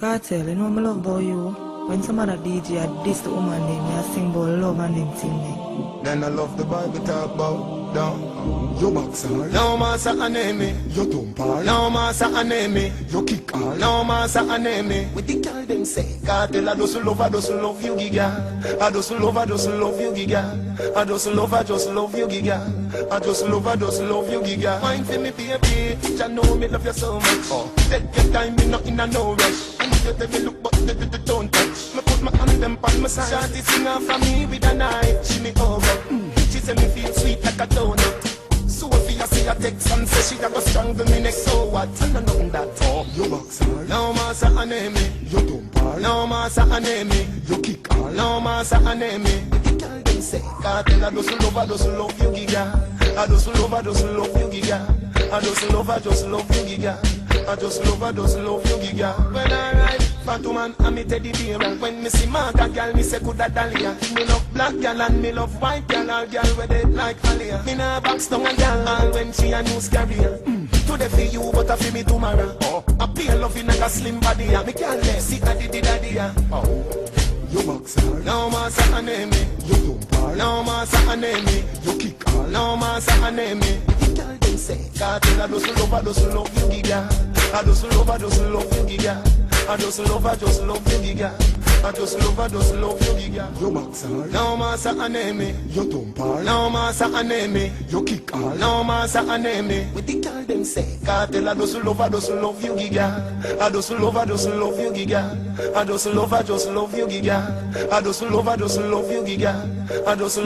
Cartel, you know I love about you. When some other DJ I diss the woman name, I sing about love and them thing me. Then I love the Bible talk about down. Your box hard. No massa aneme. Your thump hard. No massa aneme. Your kick hard. No massa aneme. With the girl them say, Cartel I just love you giga. I just love you giga. I just love you giga. I just love you giga. Wine for me baby, I know me love you so much. Take your time, me not in a no rush. You tell me look but the don't touch. Me put my hand them on my side. Shawty sing off for me with a knife. She me over. She say me feel sweet like a donut. So if you see a text and say she a go strangle me next, so what? And I know that. Oh, your box hard. No massa aneme. Your thump hard. No massa aneme. Your kick hard. No massa aneme. The girl them say, Cartel I just love you giga. I just love you giga. I just love you giga. I just love you giga. When I ride Fatu man and me teddy bear. When me see Marga girl, me say coulda Dahlia. Me love black girl and me love white girl. All girl with it like Alia. Me nah box down a girl all when she a news carrier. Today for you, but I feel me tomorrow. I pay loving like a slim body. Me can't let see a diddy daddy. Your box hard. No massa aneme. Your thump hard. No massa aneme. Your kick hard. No massa aneme. Girl them say, Cartel I just love you giga. I just love you giga. I just love you giga. I just love you giga. Your box hard. No massa aneme. Your thump hard. No massa aneme. Your kick hard. No massa aneme. With the girl them say, Cartel I just love you giga. I just love you giga. I just love you giga. I just love you giga. I just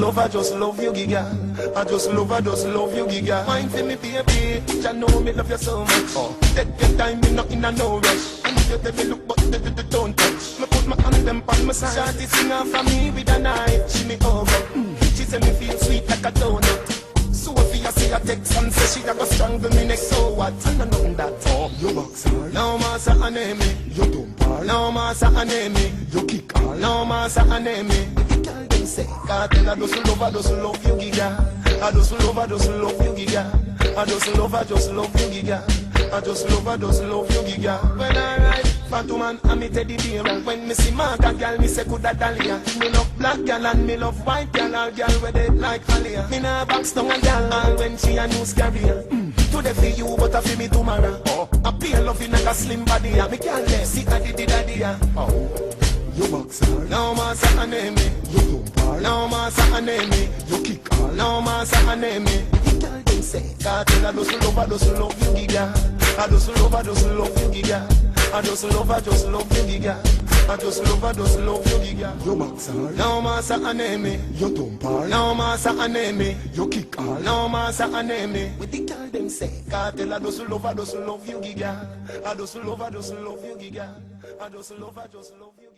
love you giga. I just love you giga. Wine for me baby, I know me love you so much. Take your time, me not in a no rush. And if you tell me look but the don't touch. Me put my hand them on my side. Shawty sing off for me with a knife. She me over. She say me feel sweet like a donut. So if you see a text and say she a go strangle me next, so what? And I know that. Oh, your box hard. No massa aneme. Your thump hard. No massa aneme. Your kick hard. No massa aneme. The girl them say, Cartel I just love you giga. I just love you giga. I just love you giga. I just love you giga. When I ride Fatu man and me teddy bear. When me see Marga girl, me say coulda Dahlia. Me love black girl and me love white girl. All girl with it like Alia. Me nah box down a girl all when she a news carrier. Today for you, but I feel me tomorrow. I pay loving like a slim body. Me can't let see a diddy daddy. Your box hard. No massa aneme. Your thump hard. No massa aneme. Your kick hard. No massa aneme. The girl them say, Cartel I just love you giga. I just love you giga. I just love you giga. I just love you giga. Your box hard. No massa aneme. Your thump hard. No massa aneme. Your kick hard. No massa aneme. With the girl them say, Cartel I just love you giga. I just love you giga. I just love you giga.